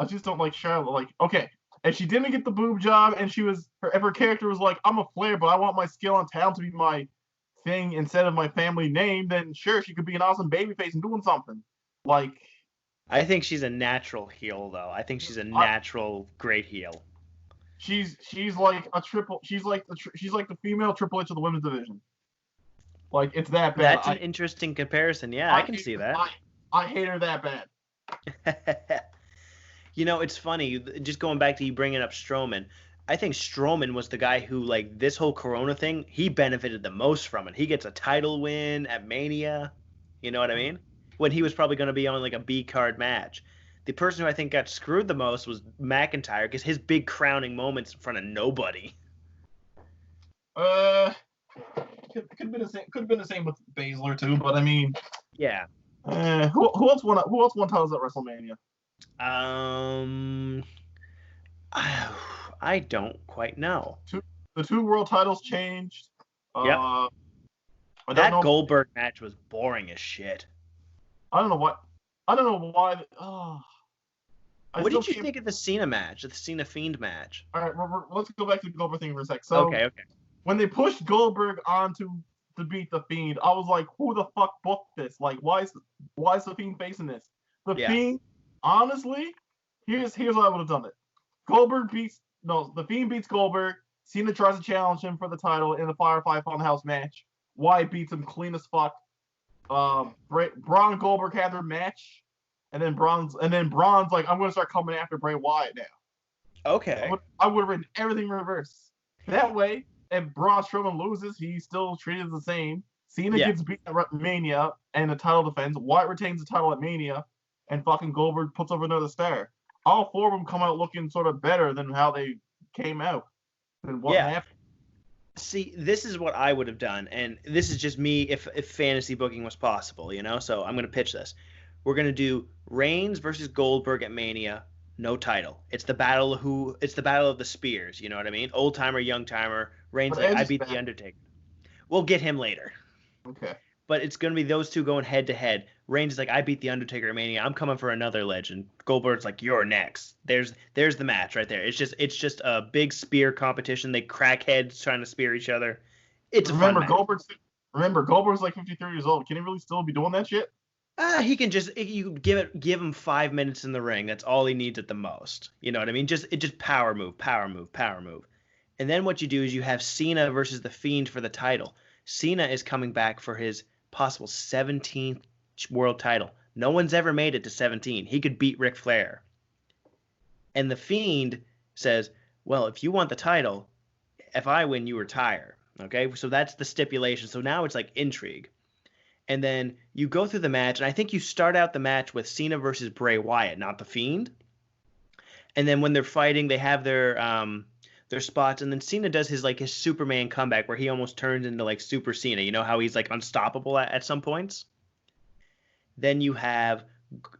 just don't like Charlotte. Okay, if she didn't get the boob job, and her character was like, I'm a Flair, but I want my skill and talent to be my thing instead of my family name, then sure, she could be an awesome babyface and doing something. I think she's a natural heel, though. I think she's a natural great heel. She's like a triple. She's like the female Triple H of the women's division. It's that bad. That's an interesting comparison. Yeah, I can see that. I hate her that bad. It's funny. Just going back to you bringing up Strowman. I think Strowman was the guy who, this whole Corona thing, he benefited the most from it. He gets a title win at Mania. You know what I mean? When he was probably going to be on a B card match. The person who I think got screwed the most was McIntyre because his big crowning moments in front of nobody. Could have been the same with Baszler too, but I mean, yeah. Who else won titles at WrestleMania? I don't quite know. The 2 world titles changed. Yep. That Goldberg match was boring as shit. I don't know why. What did you think of the Cena match, the Cena Fiend match? All right, let's go back to the Goldberg thing for a sec. So, okay. When they pushed Goldberg onto to beat the Fiend, I was like, who the fuck booked this? Why is the Fiend facing this? The Fiend, honestly, here's how I would have done it. The Fiend beats Goldberg. Cena tries to challenge him for the title in the Firefly Funhouse match. Wyatt beats him clean as fuck. Braun Goldberg had their match, and then Braun's like, I'm gonna start coming after Bray Wyatt now. Okay. I would have written everything reverse. That way, if Braun Strowman loses, he's still treated the same. Cena gets beaten at Mania and the title defense. Wyatt retains the title at Mania, and fucking Goldberg puts over another star. All 4 of them come out looking sort of better than how they came out. And what happened? See, this is what I would have done, and this is just me if fantasy booking was possible, So I'm going to pitch this. We're going to do Reigns versus Goldberg at Mania, no title. It's the battle of the spears, you know what I mean? Old timer, young timer. Reigns I beat the Undertaker. We'll get him later. Okay. but it's going to be those two going head to head. Reigns is like, I beat the Undertaker at Mania. I'm coming for another legend. Goldberg's like, you're next. There's the match right there. It's just a big spear competition. They crack heads trying to spear each other. It's a fun match. Remember, Goldberg's like 53 years old. Can he really still be doing that shit? He can just you give him 5 minutes in the ring. That's all he needs at the most. You know what I mean? Just power move. And then what you do is you have Cena versus The Fiend for the title. Cena is coming back for his possible 17th world title. No one's ever made it to 17. He could beat Ric Flair. And The Fiend says, well, if you want the title, if I win, you retire. Okay? So that's the stipulation. So now it's like intrigue. And then you go through the match, and I think you start out the match with Cena versus Bray Wyatt, not The Fiend. And then when they're fighting, they have their spots, and then Cena does his Superman comeback where he almost turns into like Super Cena. You know how he's like unstoppable at some points? Then you have,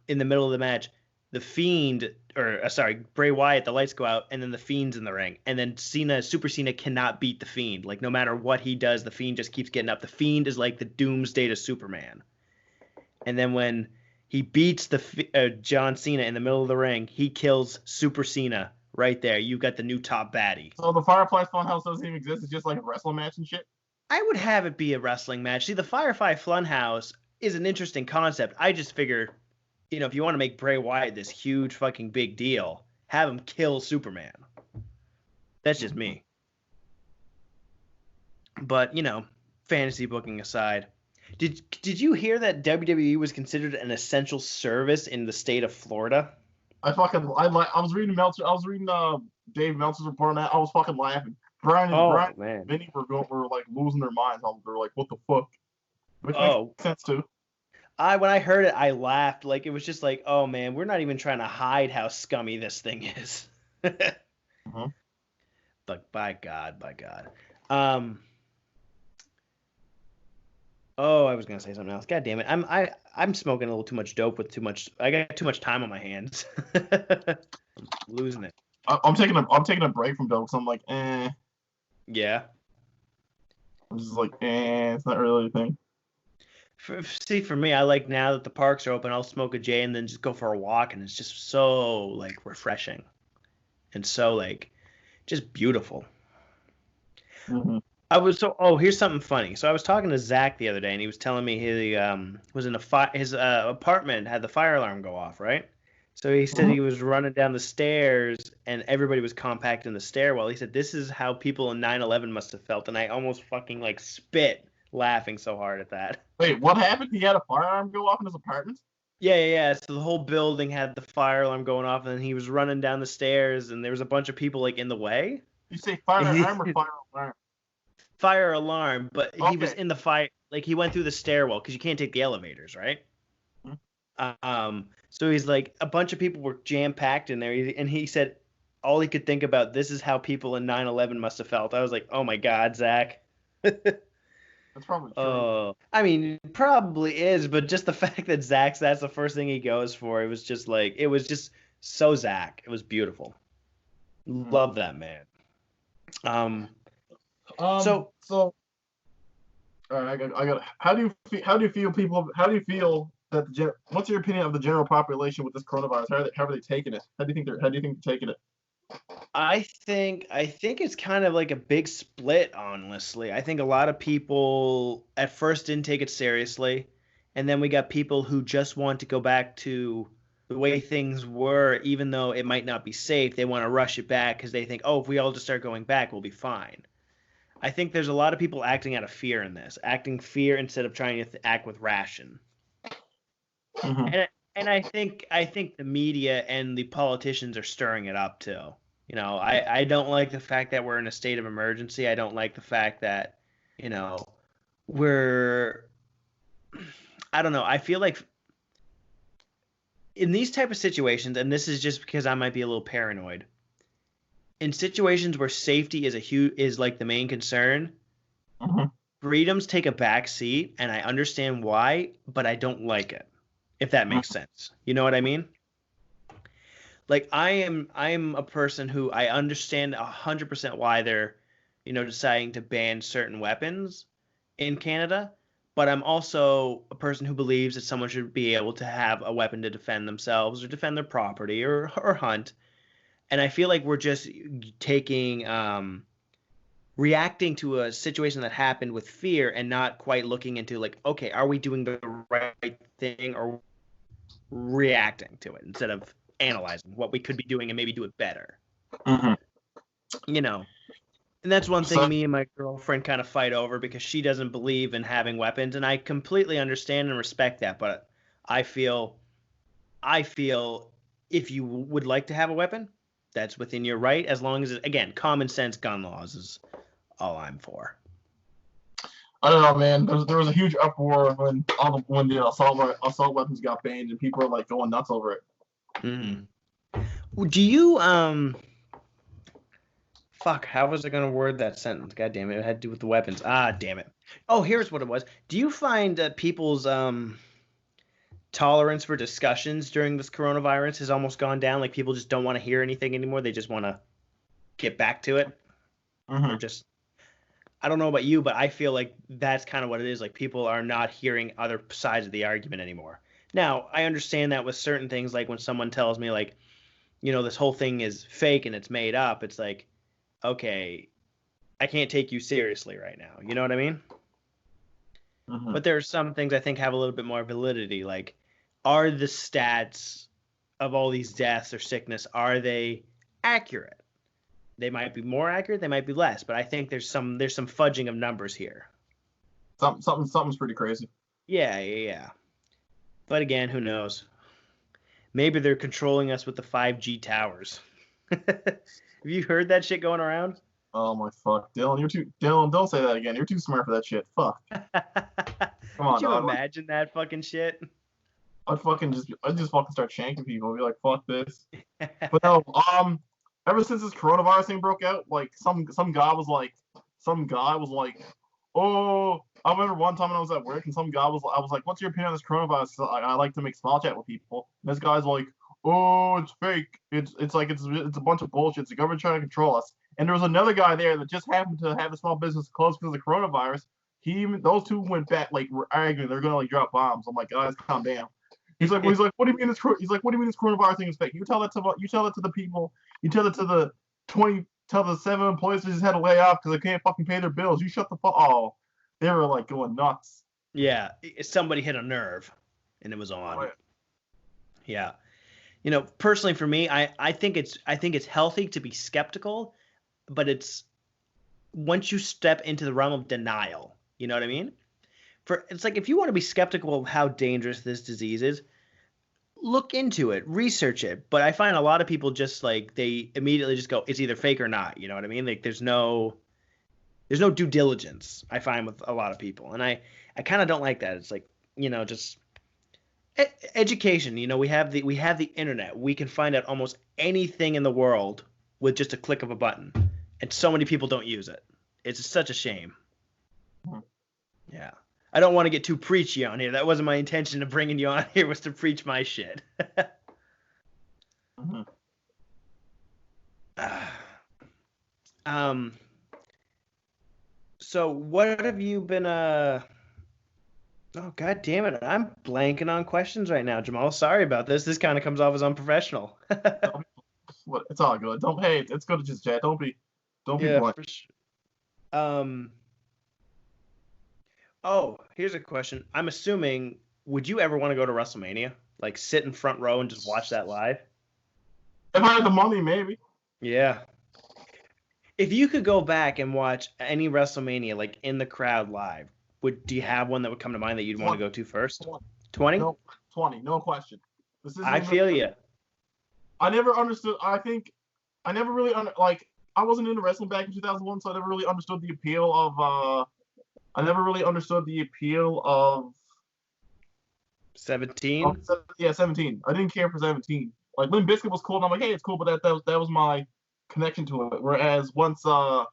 in the middle of the match, Bray Wyatt, the lights go out, and then The Fiend's in the ring. And then Super Cena cannot beat The Fiend. Like, no matter what he does, The Fiend just keeps getting up. The Fiend is like the doomsday to Superman. And then when he beats John Cena in the middle of the ring, he kills Super Cena right there. You got the new top baddie. So the Firefly Funhouse doesn't even exist. It's just like a wrestling match and shit? I would have it be a wrestling match. See, the Firefly Funhouse is an interesting concept. I just figure, if you want to make Bray Wyatt this huge fucking big deal, have him kill Superman. That's just me. But, fantasy booking aside, did you hear that WWE was considered an essential service in the state of Florida? I was reading Dave Meltzer's report on that. I was fucking laughing. Brian and Vinny were like losing their minds. They were like, what the fuck? Which makes sense too. When I heard it, I laughed. Like, it was just like, oh man, we're not even trying to hide how scummy this thing is. Mm-hmm. But by God. Oh, I was gonna say something else. God damn it. I'm smoking a little too much dope with too much. I got too much time on my hands. I'm losing it. I'm taking a break from dope because I'm like, Yeah. I'm just like, it's not really a thing. For me, I like now that the parks are open, I'll smoke a J and then just go for a walk, and it's just so like refreshing, and so just beautiful. Mm-hmm. Here's something funny. So I was talking to Zach the other day, and he was telling me he was in his apartment had the fire alarm go off, right? So he said he was running down the stairs, and everybody was compact in the stairwell. He said this is how people in 9/11 must have felt, and I almost fucking spit laughing so hard at that. Wait, what happened? He had a fire alarm go off in his apartment? Yeah. So the whole building had the fire alarm going off, and then he was running down the stairs, and there was a bunch of people in the way. You say fire alarm or fire alarm? Fire alarm, but he was in the fire. Like, he went through the stairwell because you can't take the elevators, right? Mm-hmm. So he's like, a bunch of people were jam packed in there, and he said all he could think about, this is how people in 9/11 must have felt. I was like, oh my God, Zach. That's probably true. I mean, it probably is, but just the fact that that's the first thing he goes for, it was just so Zach. It was beautiful. Love that man. So all right, I got. How do you feel that what's your opinion of the general population with this coronavirus? How are they taking it? How do you think they're taking it? I think it's kind of like a big split, honestly. I think a lot of people at first didn't take it seriously, and then we got people who just want to go back to the way things were, even though it might not be safe. They want to rush it back because they think, if we all just start going back, we'll be fine. I think there's a lot of people acting out of fear in this, acting fear instead of trying to act with ration. Mm-hmm. And I think the media and the politicians are stirring it up too. I don't like the fact that we're in a state of emergency. I don't like the fact that, we're, I don't know. I feel like in these type of situations, and this is just because I might be a little paranoid, in situations where safety is like the main concern, freedoms take a back seat, and I understand why, but I don't like it, if that makes sense. You know what I mean? Like, I'm a person who I understand 100% why they're, deciding to ban certain weapons in Canada, but I'm also a person who believes that someone should be able to have a weapon to defend themselves or defend their property or hunt. And I feel like we're just taking reacting to a situation that happened with fear and not quite looking into like, okay, are we doing the right thing or reacting to it instead of analyzing what we could be doing and maybe do it better. Mm-hmm. You know, and that's one thing So, me and my girlfriend kind of fight over because she doesn't believe in having weapons, and I completely understand and respect that. But I feel, I feel if you would like to have a weapon, that's within your right, as long as again, common sense gun laws is all I'm for. I don't know, man. There was a huge uproar when the assault weapons got banned, and people were like going nuts over it. Mm. Do you Fuck, how was I gonna word that sentence? God damn it, it had to do with the weapons. Ah, damn it. Oh, here's what it was. Do you find that people's tolerance for discussions during this coronavirus has almost gone down? Like people just don't want to hear anything anymore. They just want to get back to it, or Mm-hmm. just I don't know about you, but I feel like that's kind of what it is. Like people are not hearing other sides of the argument anymore. Now, I understand that with certain things, like when someone tells me like, this whole thing is fake and it's made up. It's like, okay, I can't take you seriously right now. You know what I mean? Mm-hmm. But there are some things I think have a little bit more validity. Like, are the stats of all these deaths or sickness, are they accurate? They might be more accurate, they might be less, but I think there's some fudging of numbers here. Something's pretty crazy. Yeah, yeah, yeah. But again, who knows? Maybe they're controlling us with the 5G towers. Have you heard that shit going around? Oh my fuck, Dylan, don't say that again. You're too smart for that shit. Fuck. Come Could on, you dog. imagine that fucking shit? I'd just fucking start shanking people and be like, fuck this. But no, ever since this coronavirus thing broke out, like some guy was like, oh, I remember one time when I was at work and I was like, what's your opinion on this coronavirus? So I like to make small chat with people. And this guy's like, oh, it's fake. It's a bunch of bullshit. It's the government trying to control us. And there was another guy there that just happened to have a small business closed because of the coronavirus. Those two went back like were arguing. They're gonna like drop bombs. I'm like, guys, calm down. He's like, what do you mean this coronavirus thing is fake? You tell that to the people. You tell it to the 7 employees that just had to lay off because they can't fucking pay their bills. You shut the fuck. Oh, they were like going nuts. Yeah, somebody hit a nerve, and it was on. Oh, Yeah, personally for me, I think it's healthy to be skeptical, but it's once you step into the realm of denial, you know what I mean? It's like if you want to be skeptical of how dangerous this disease is, look into it, research it. But I find a lot of people just like they immediately just go, it's either fake or not. You know what I mean? Like there's no due diligence. I find with a lot of people, and I kind of don't like that. It's like just education. We have the internet. We can find out almost anything in the world with just a click of a button, and so many people don't use it. It's such a shame. Yeah. I don't want to get too preachy on here. That wasn't my intention of bringing you on here, was to preach my shit. mm-hmm. So what have you been oh god damn it, I'm blanking on questions right now, Jamal. Sorry about this. This kind of comes off as unprofessional. It's all good. It's good to just chat. Don't be Yeah, blunt. for sure. Oh, here's a question. I'm assuming, would you ever want to go to WrestleMania? Like sit in front row and just watch that live? If I had the money, maybe. Yeah. If you could go back and watch any WrestleMania like in the crowd live, do you have one that would come to mind that you'd want to go to first? 20? No, 20, no question. I feel you. I never understood. I never really like. I wasn't into wrestling back in 2001, so I never really understood the appeal of. I never really understood the appeal of 17? Yeah, 17. I didn't care for 17. Like Limp Bizkit was cool, and I'm like, hey, it's cool, but that was my connection to it. Whereas once like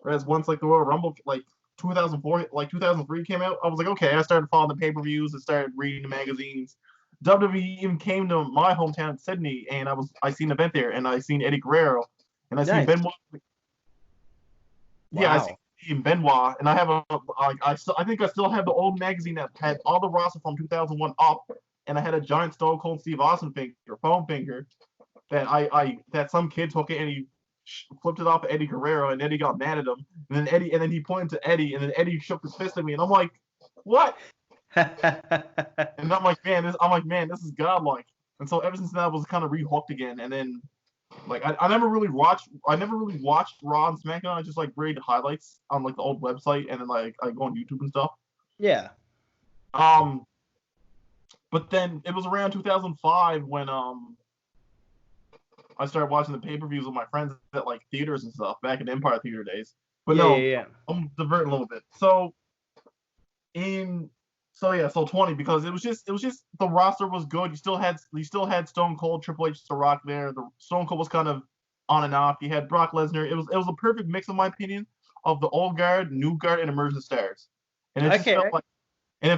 the Royal Rumble like 2004 like 2003 came out, I was like, okay, I started following the pay-per-views and started reading the magazines. WWE even came to my hometown, Sydney, and I seen an event there, and I seen Eddie Guerrero, and I seen Nice. Benoit. Yeah, Wow. and Benoit, and I have I think I still have the old magazine that had all the roster from 2001 up, and I had a giant Stone Cold Steve Austin figure, foam finger, that some kid took it and he flipped it off at Eddie Guerrero, and Eddie got mad at him, and then he pointed to Eddie, and then Eddie shook his fist at me, and I'm like, what? And I'm like, man, this is godlike. And so ever since then, I was kind of rehooked again, and then like I never really watched Raw and SmackDown. I just like read highlights on like the old website, and then like I go on YouTube and stuff. Yeah. But then it was around 2005 when I started watching the pay-per-views with my friends at like theaters and stuff back in Empire Theater days. But Yeah. I'm diverting a little bit. So 20, because it was just the roster was good. You still had Stone Cold, Triple H, The Rock there. The Stone Cold was kind of on and off. You had Brock Lesnar. It was a perfect mix, in my opinion, of the old guard, new guard, and emerging stars. And it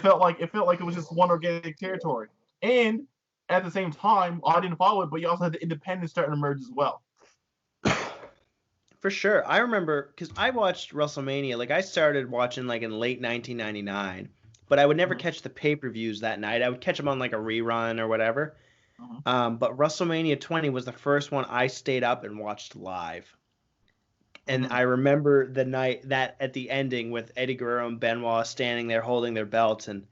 felt like it was just one organic territory. And at the same time, I didn't follow it, but you also had the independents starting to emerge as well. For sure. I remember, because I watched WrestleMania, like I started watching like in late 1999, but I would never catch the pay-per-views that night. I would catch them on like a rerun or whatever. But WrestleMania 20 was the first one I stayed up and watched live. And I remember the night that at the ending with Eddie Guerrero and Benoit standing there holding their belts, and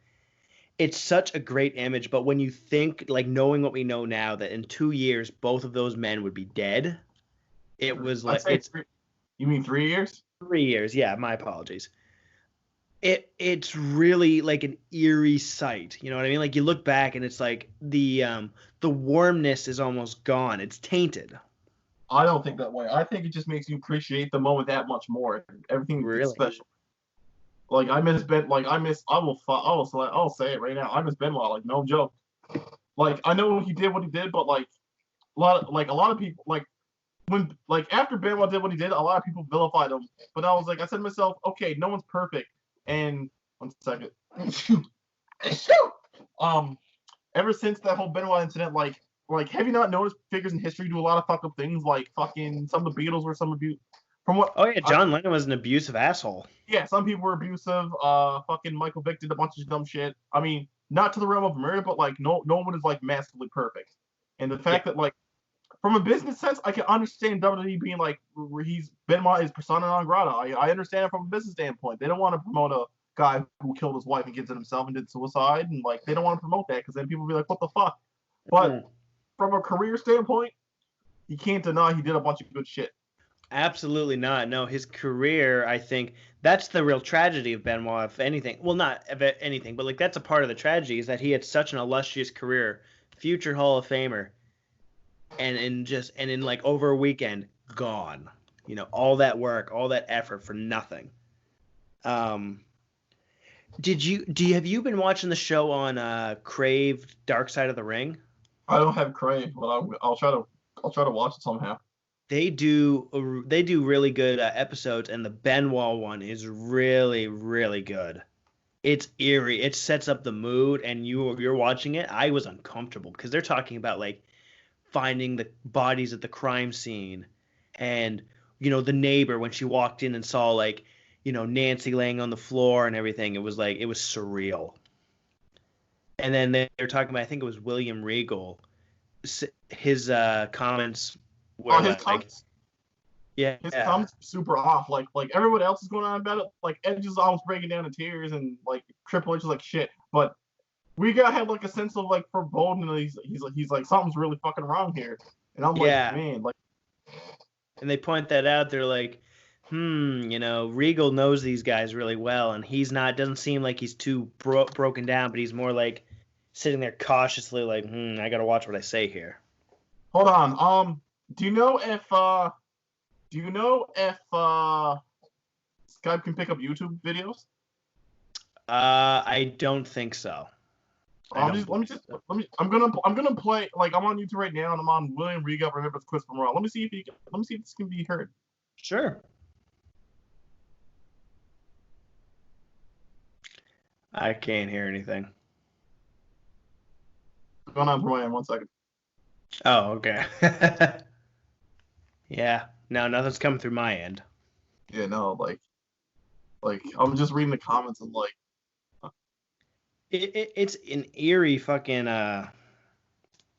it's such a great image. But when you think, like knowing what we know now, that in 2 years both of those men would be dead, it was like You mean 3 years? 3 years, yeah. My apologies. It's really like an eerie sight. You know what I mean? Like you look back and it's like the warmness is almost gone. It's tainted. I don't think that way. I think it just makes you appreciate the moment that much more. Everything Really? special. Like I will say it right now. I miss Benoit, like no joke. Like I know he did what he did, but like a lot of people after Benoit did what he did, a lot of people vilified him. But I said to myself, okay, no one's perfect. And 1 second. Ever since that whole Benoit incident, like have you not noticed figures in history do a lot of fucked up things? Like fucking some of the Beatles were some abuse. From what? Oh yeah, John Lennon was an abusive asshole. Yeah, some people were abusive. Fucking Michael Vick did a bunch of dumb shit. I mean, not to the realm of murder, but like no one is like massively perfect. And the fact that like from a business sense, I can understand WWE being like Benoit is persona non grata. I understand it from a business standpoint. They don't want to promote a guy who killed his wife and kids and himself and did suicide, and like they don't want to promote that because then people will be like, what the fuck? But from a career standpoint, you can't deny he did a bunch of good shit. Absolutely not. No, his career, I think that's the real tragedy of Benoit, if anything. Well, not if anything, but like that's a part of the tragedy is that he had such an illustrious career, future Hall of Famer, and in like over a weekend, gone. You know, all that work, all that effort for nothing. Have you been watching the show on Crave Dark Side of the Ring? I don't have Crave, but I'll try to watch it somehow. They do really good episodes, and the Benoit one is really, really good. It's eerie. It sets up the mood, and you're watching it. I was uncomfortable because they're talking about like finding the bodies at the crime scene, and the neighbor when she walked in and saw like Nancy laying on the floor and everything. It was surreal. And then they're talking about, I think it was William Regal, his comments. His comments. Yeah, his comments super off. Like everyone else is going on about it. Like Edge is almost breaking down in tears, and like Triple H is like shit. But we gotta have like a sense of like foreboding. He's like something's really fucking wrong here. And I'm like, man, like. And they point that out. They're like, Regal knows these guys really well, and doesn't seem like he's too broken down, but he's more like sitting there cautiously, like, I gotta watch what I say here. Hold on. Do you know if Skype can pick up YouTube videos? I don't think so. I'm gonna play, like, I'm on YouTube right now and I'm on William Regal Remembers Chris from Raw. Let me see if this can be heard. Sure. I can't hear anything. Going on for my end, 1 second. Oh, okay. Yeah. No, nothing's coming through my end. Yeah, no, like. Like I'm just reading the comments and like, It's an eerie fucking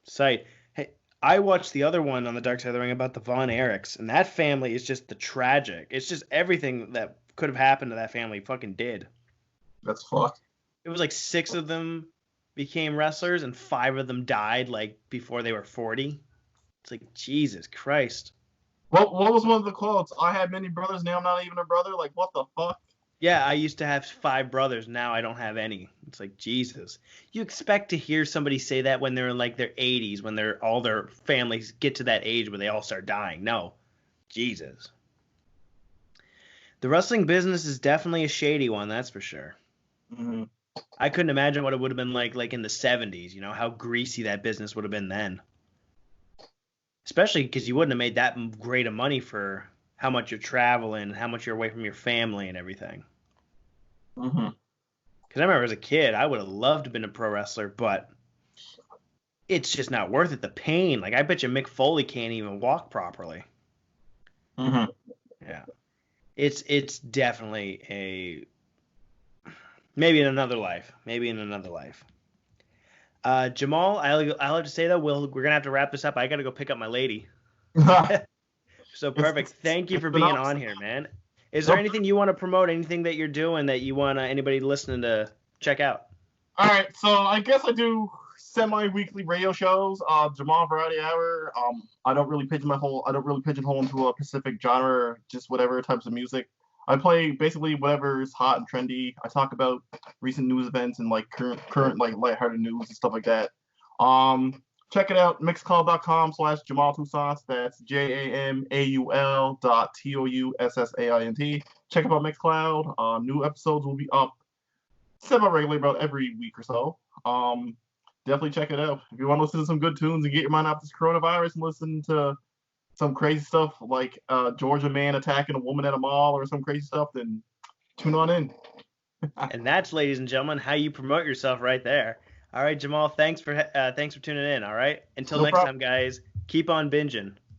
sight. Hey, I watched the other one on the Dark Side of the Ring about the Von Erichs, and that family is just the tragic. It's just everything that could have happened to that family fucking did. that's fucked. It was like six of them became wrestlers, and five of them died like before they were 40. It's like Jesus Christ. What was one of the quotes? I had many brothers, now I'm not even a brother. Like what the fuck? Yeah, I used to have five brothers. Now I don't have any. It's like Jesus. You expect to hear somebody say that when they're in like their 80s, when they're all their families get to that age where they all start dying. No, Jesus. The wrestling business is definitely a shady one, that's for sure. Hmm. I couldn't imagine what it would have been like in the 70s. How greasy that business would have been then. Especially because you wouldn't have made that great of money for how much you're traveling, how much you're away from your family and everything. Hmm. Because I remember as a kid, I would have loved to have been a pro wrestler, but it's just not worth it. The pain. Like, I bet you Mick Foley can't even walk properly. Hmm. Yeah. It's definitely maybe in another life. Maybe in another life. Jamal, I'll have to say though, we're gonna have to wrap this up. I gotta go pick up my lady. So perfect. Thank you It's for been being awesome. on here, man. Is there Nope. anything you want to promote? Anything that you're doing that you want anybody listening to check out? All right, so I guess I do semi-weekly radio shows. Jamal Variety Hour. I don't really pigeonhole into a specific genre, just whatever types of music. I play basically whatever is hot and trendy. I talk about recent news events and like current like lighthearted news and stuff like that. Um, Check it out, mixcloud.com/Jamual Toussaint. That's JAMAUL.TOUSSAINT. Check out Mixcloud. New episodes will be up semi-regularly about every week or so. Um, Definitely check it out. If you want to listen to some good tunes and get your mind off this coronavirus and listen to some crazy stuff like Georgia man attacking a woman at a mall or some crazy stuff, then tune on in. And that's, ladies and gentlemen, how you promote yourself right there. All right, Jamal, thanks for tuning in. All right, until No next problem. time, guys. Keep on binging.